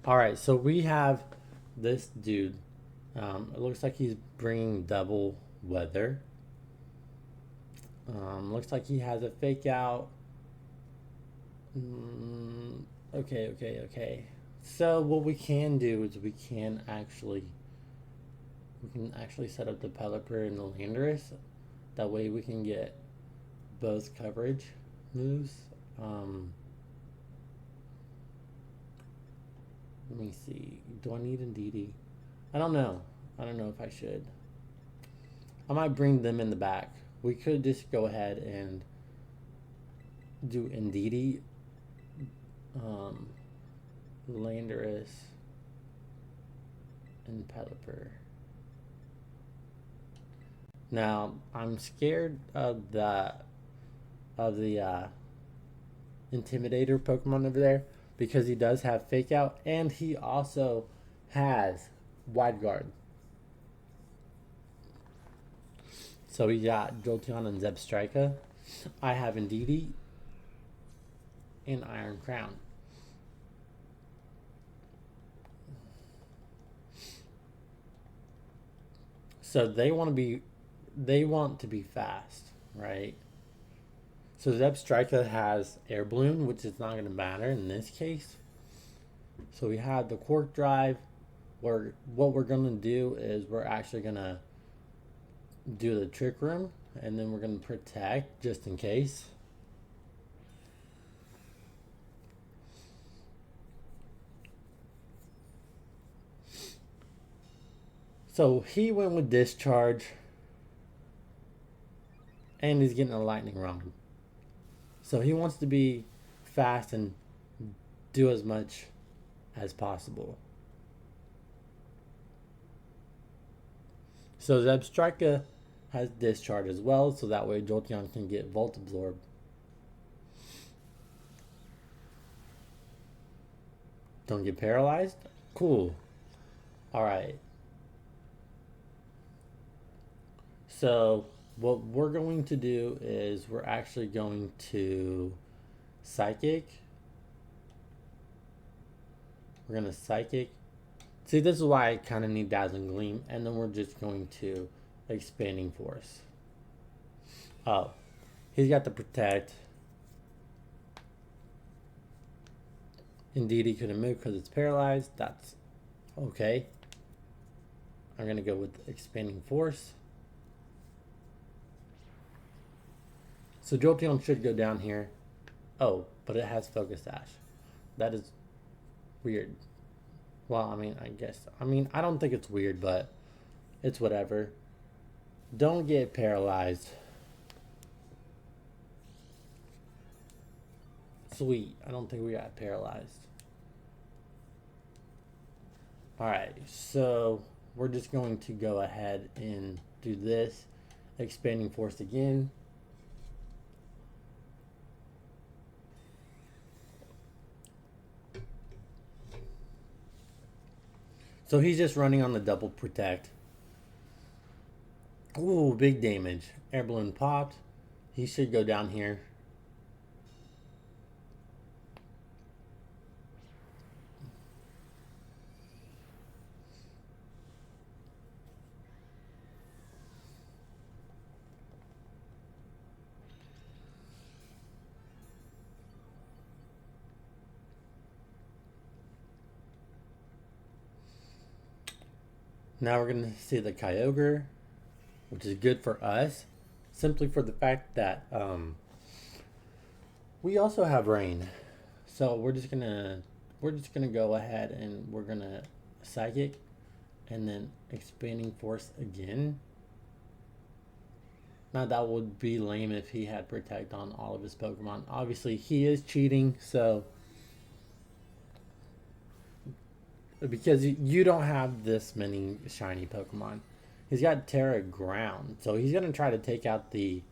Alright, so we have this dude. It looks like he's bringing double weather. Looks like he has a fake out. Okay. So what we can do is we can actually set up the Pelipper and the Landorus. That way we can get both coverage moves. Let me see. Do I need Ndidi? I don't know. I don't know if I should. I might bring them in the back. We could just go ahead and do Ndidi, Landorus, and Pelipper. Now I'm scared of the Intimidator Pokemon over there because he does have Fake Out and he also has Wide Guard. So we got Jolteon and Zebstrika. I have Ndidi and Iron Crown. So they want to be fast, right? So Zebstrika has Air Balloon, which is not going to matter in this case. So we have the Quark Drive. Where what we're going to do is we're actually going to do the Trick Room, and then we're going to Protect just in case. So he went with Discharge, and he's getting a Lightning Rod. So he wants to be fast and do as much as possible. So Zebstrika has Discharge as well, so that way Jolteon can get Volt Absorb. Don't get paralyzed? Cool. Alright. So what we're going to do is we're actually going to Psychic. We're going to Psychic. See, this is why I kind of need Dazzling Gleam. And then we're just going to Expanding Force. Oh, he's got the Protect. Indeed, he couldn't move because it's paralyzed. That's okay. I'm going to go with Expanding Force. So Jolteon should go down here. Oh, but it has Focus Sash. That is weird. Well, I don't think it's weird, but it's whatever. Don't get paralyzed. Sweet. I don't think we got paralyzed. Alright, so we're just going to go ahead and do this. Expanding Force again. So he's just running on the double Protect. Ooh, big damage. Air Balloon popped. He should go down here. Now we're going to see the Kyogre, which is good for us, simply for the fact that we also have rain. So we're just gonna go ahead and we're gonna Psychic, and then Expanding Force again. Now that would be lame if he had Protect on all of his Pokemon. Obviously he is cheating, so because you don't have this many shiny Pokemon. He's got Terra Ground, so he's going to try to take out the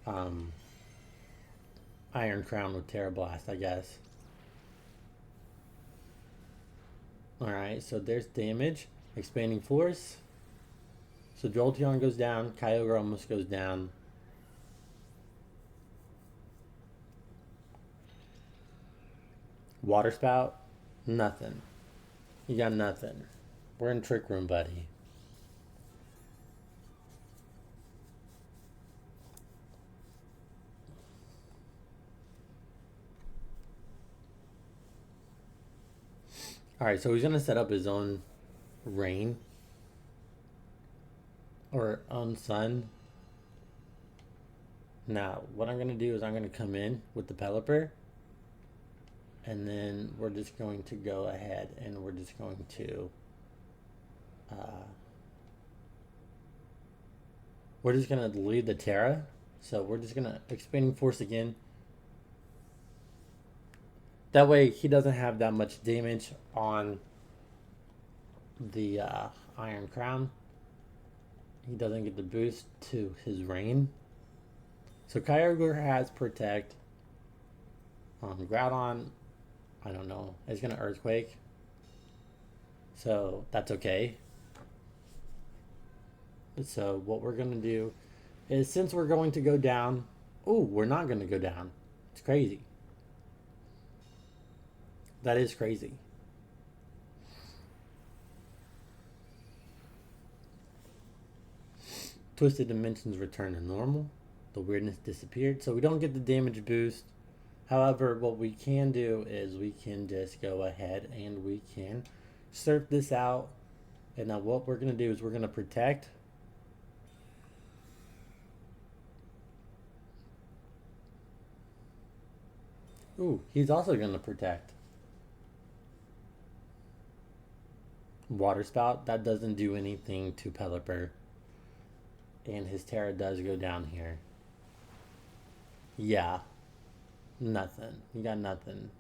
Iron Crown with Terra Blast, I guess. Alright, so there's damage. Expanding Force. So Jolteon goes down. Kyogre almost goes down. Water Spout. Nothing. You got nothing. We're in Trick Room, buddy. Alright, so he's going to set up his own rain. Or own sun. Now, what I'm going to do is I'm going to come in with the Pelipper. And then we're just going to go ahead and we're just going to... we're just going to leave the Terra. So we're just going to Expanding Force again. That way he doesn't have that much damage on the Iron Crown. He doesn't get the boost to his rain. So Kyogre has Protect. Groudon, I don't know, is going to Earthquake. So that's okay. So what we're going to do is, since we're going to go down... Oh, we're not going to go down. It's crazy. That is crazy. Twisted Dimensions return to normal. The weirdness disappeared, so we don't get the damage boost. However, what we can do is we can just go ahead and we can surf this out. And now what we're going to do is we're going to Protect. Ooh, he's also going to Protect. Water Spout, that doesn't do anything to Pelipper. And his Terra does go down here. Yeah. Nothing. You got nothing.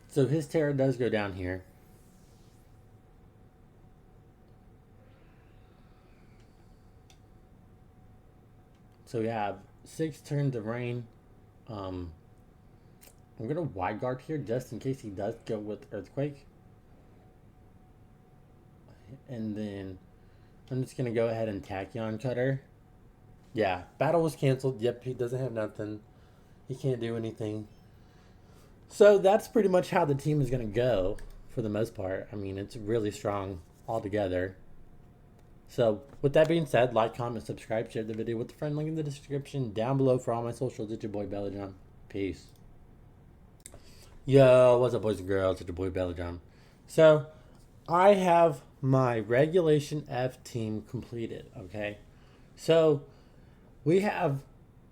So his Terra does go down here. So we have 6 turns of rain. I'm going to Wide Guard here just in case he does go with Earthquake. And then I'm just going to go ahead and Tachyon Cutter. Yeah, battle was canceled. Yep, he doesn't have nothing. He can't do anything. So that's pretty much how the team is going to go for the most part. I mean, it's really strong altogether. So with that being said, like, comment, subscribe, share the video with a friend. Link in the description down below for all my socials. It's your boy BellyDrum. Peace. Yo, what's up, boys and girls? It's your boy BellyDrum. So I have my Regulation F team completed. Okay, so we have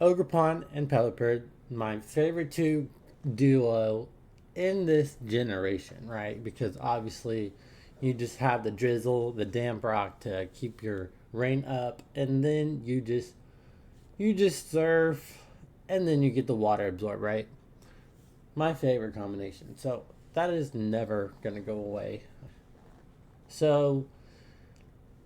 Ogerpon and Pelipper, my favorite two duo in this generation, right? Because obviously you just have the drizzle, the damp rock to keep your rain up, and then you just surf, and then you get the water absorb, right? My favorite combination. So that is never gonna go away. So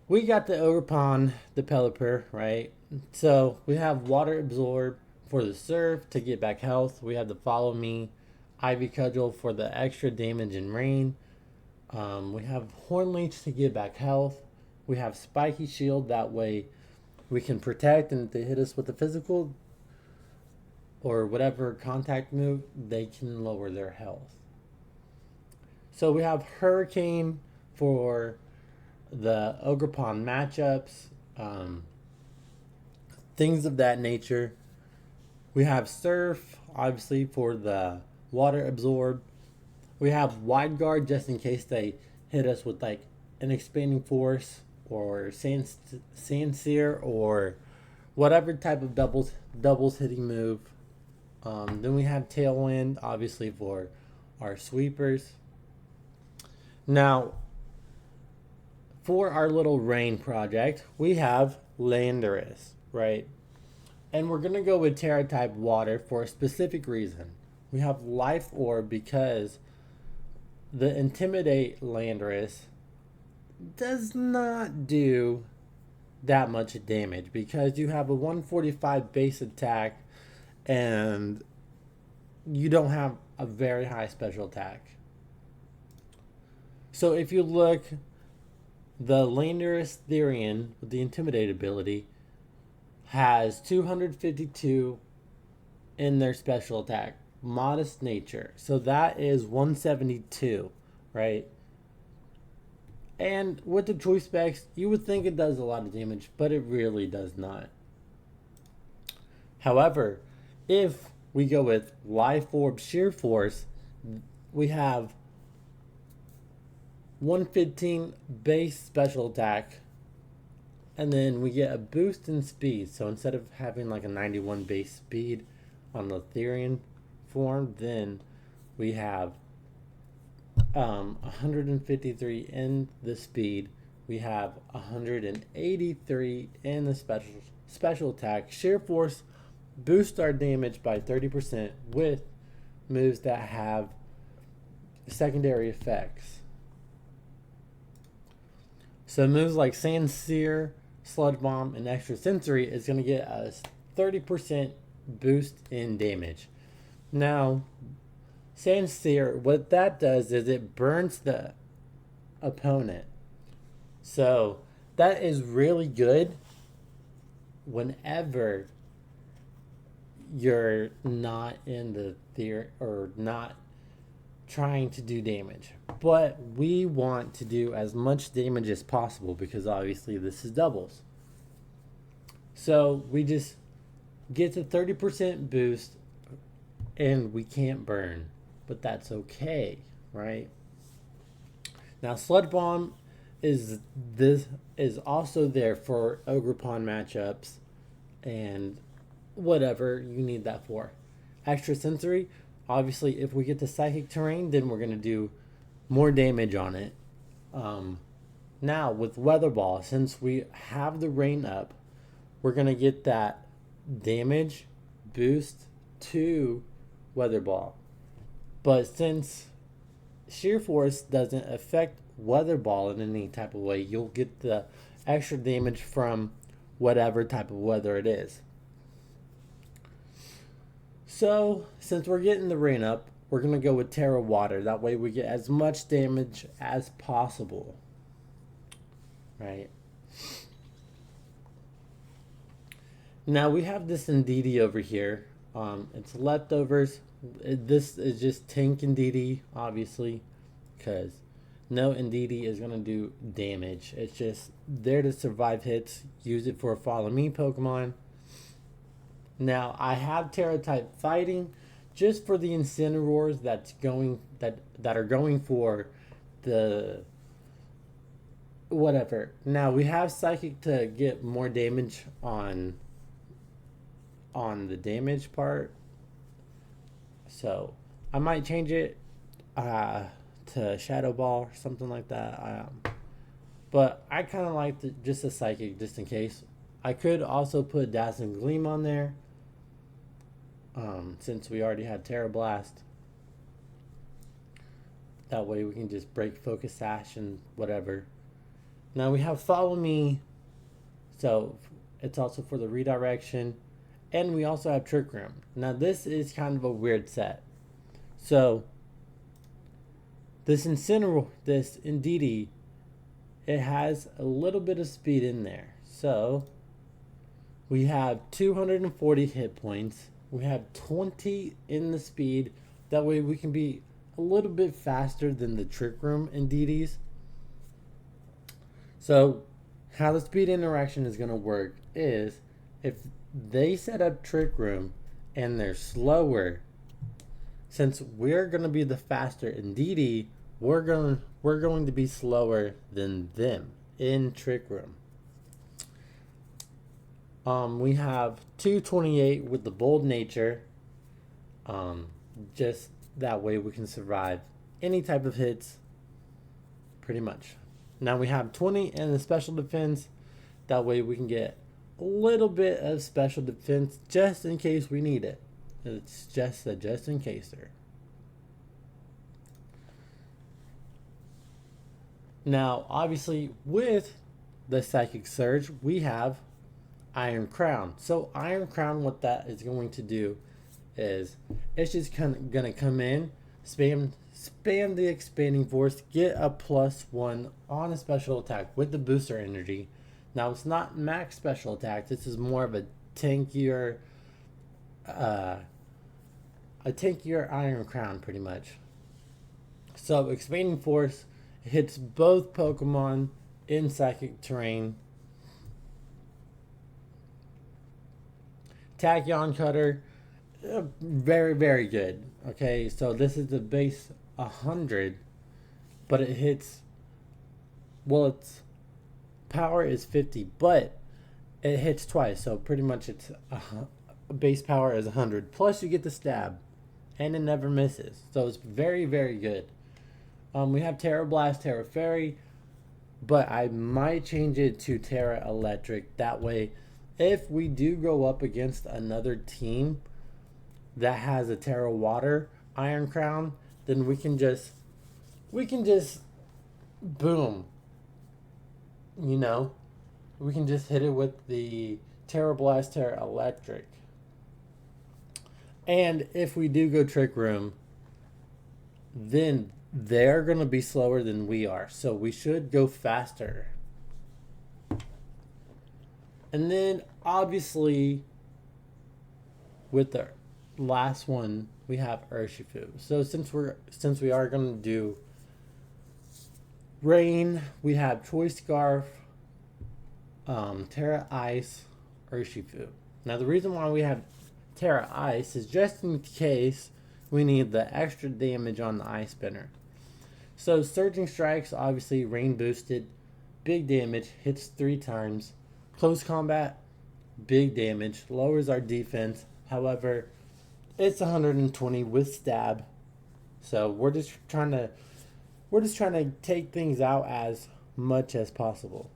we got the Ogerpon, the Pelipper, right? So we have water absorb for the surf to get back health. We have the Follow Me, Ivy Cudgel for the extra damage and rain. We have Horn Leech to get back health. We have Spiky Shield, that way we can protect, and if they hit us with the physical or whatever contact move, they can lower their health. So we have Hurricane for the Ogerpon matchups, things of that nature. We have Surf, obviously, for the water absorb. We have Wide Guard just in case they hit us with like an Expanding Force or Sandsear or whatever type of doubles hitting move. Then we have Tailwind, obviously, for our sweepers. Now, for our little rain project, we have Landorus, right? And we're going to go with Terra type water for a specific reason. We have Life Orb because the Intimidate Landorus does not do that much damage because you have a 145 base attack and you don't have a very high special attack. So if you look, the Landorus Therian with the Intimidate ability has 252 in their special attack. Modest nature. So that is 172, right? And with the choice specs, you would think it does a lot of damage, but it really does not. However, if we go with Life Orb Sheer Force, we have 115 base special attack, and then we get a boost in speed. So instead of having like a 91 base speed on the Therian form, then we have 153 in the speed. We have 183 in the special attack. Sheer Force boosts our damage by 30% with moves that have secondary effects. So moves like Sand Seer, Sludge Bomb, and Extra Sensory is going to get us 30% boost in damage. Now, Sand Seer, what that does is it burns the opponent. So that is really good whenever you're not in the theory or not trying to do damage. But we want to do as much damage as possible because obviously this is doubles. So we just get the 30% boost and we can't burn. But that's okay, right? Now Sludge Bomb is also there for Ogre Pawn matchups and whatever you need that for. Extra Sensory, obviously if we get the Psychic Terrain, then we're going to do more damage on it. Now with Weather Ball, since we have the rain up, we're going to get that damage boost to Weather Ball. But since Sheer Force doesn't affect Weather Ball in any type of way, you'll get the extra damage from whatever type of weather it is. So, since we're getting the rain up, we're going to go with Terra Water. That way we get as much damage as possible. Right? Now we have this Indeedee over here. It's leftovers. This is just tank Indeedee, obviously, because no Indeedee is going to do damage. It's just there to survive hits. Use it for a Follow Me Pokemon. Now I have Terra type fighting just for the Incineroars that are going for the whatever. Now we have Psychic to get more damage on the damage part. So I might change it to Shadow Ball or something like that. But I kind of like just a Psychic just in case. I could also put Dazzling Gleam on there since we already had Terra Blast. That way we can just break Focus Sash and whatever. Now we have Follow Me. So it's also for the redirection. And we also have Trick Room. Now this is kind of a weird set. So this Indeedee, it has a little bit of speed in there. So we have 240 hit points. We have 20 in the speed. That way we can be a little bit faster than the Trick Room Indeedees. So how the speed interaction is going to work is if they set up Trick Room and they're slower, since we're going to be the faster Indeedee, we're going to be slower than them in Trick Room. We have 228 with the Bold Nature. Just that way we can survive any type of hits, pretty much. Now we have 20 in the Special Defense. That way we can get a little bit of Special Defense just in case we need it. It's just a just in caser. Now, obviously, with the Psychic Surge, we have Iron Crown. So Iron Crown, what that is going to do is it's just going to come in, spam the expanding force, get a +1 on a special attack with the booster energy. Now it's not max special attack. This is more of tankier, uh, a tankier Iron Crown, pretty much. So expanding force hits both Pokemon in psychic terrain. Tachyon Cutter, very, very good. Okay, so this is the base 100, but it hits, well, its power is 50, but it hits twice, so pretty much its base power is 100. Plus you get the stab, and it never misses. So it's very, very good. We have Terra Blast, Terra Fairy, but I might change it to Terra Electric. That way, if we do go up against another team that has a Terra Water Iron Crown, then we can just boom. You know, we can just hit it with the Terra Blast, Terra Electric. And if we do go Trick Room, then they're going to be slower than we are. So we should go faster. And then obviously with the last one, we have Urshifu. So since we are going to do Rain, we have Choice Scarf, Terra Ice, Urshifu. Now the reason why we have Terra Ice is just in case we need the extra damage on the Ice Spinner. So Surging Strikes, obviously Rain boosted, big damage, hits 3 times. Close Combat, big damage, lowers our defense. However, it's 120 with stab. So we're just trying to take things out as much as possible.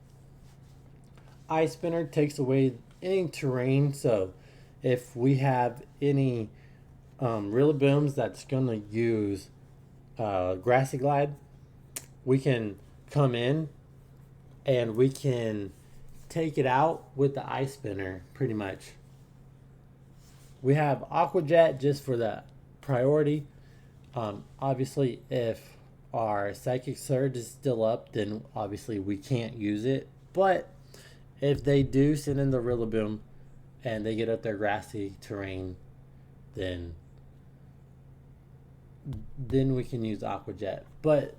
Ice Spinner takes away any terrain, so if we have any Rillabooms that's gonna use Grassy Glide, we can come in and we can take it out with the Ice Spinner, pretty much. We have Aqua Jet just for the priority. Obviously, if our Psychic Surge is still up, then obviously we can't use it. But if they do send in the Rillaboom and they get up their grassy terrain, then we can use Aqua Jet. But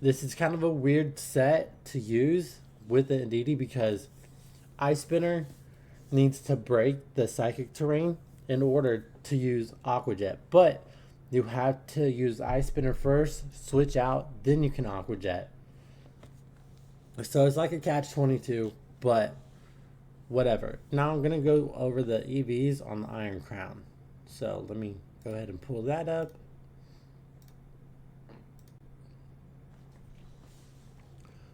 this is kind of a weird set to use with the Indeedee because Ice Spinner needs to break the psychic terrain in order to use Aqua Jet. But you have to use Ice Spinner first, switch out, then you can Aqua Jet. So it's like a catch-22, but whatever. Now I'm going to go over the EVs on the Iron Crown. So let me go ahead and pull that up.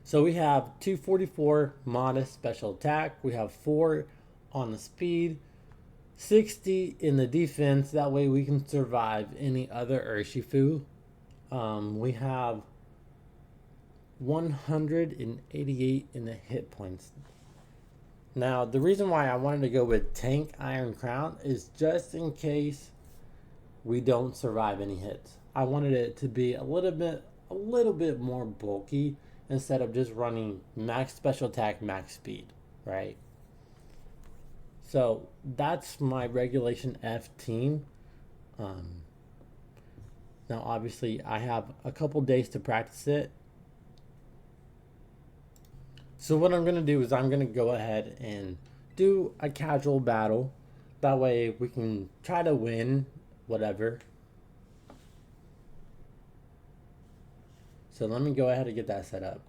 So we have 244 modest special attack. We have 4 on the speed, 60 in the defense. That way we can survive any other Urshifu. We have 188 in the hit points. Now, the reason why I wanted to go with Tank Iron Crown is just in case we don't survive any hits. I wanted it to be a little bit more bulky instead of just running max special attack, max speed, right? So that's my Regulation F team. Now, obviously, I have a couple days to practice it. So what I'm going to do is I'm going to go ahead and do a casual battle. That way we can try to win whatever. So let me go ahead and get that set up.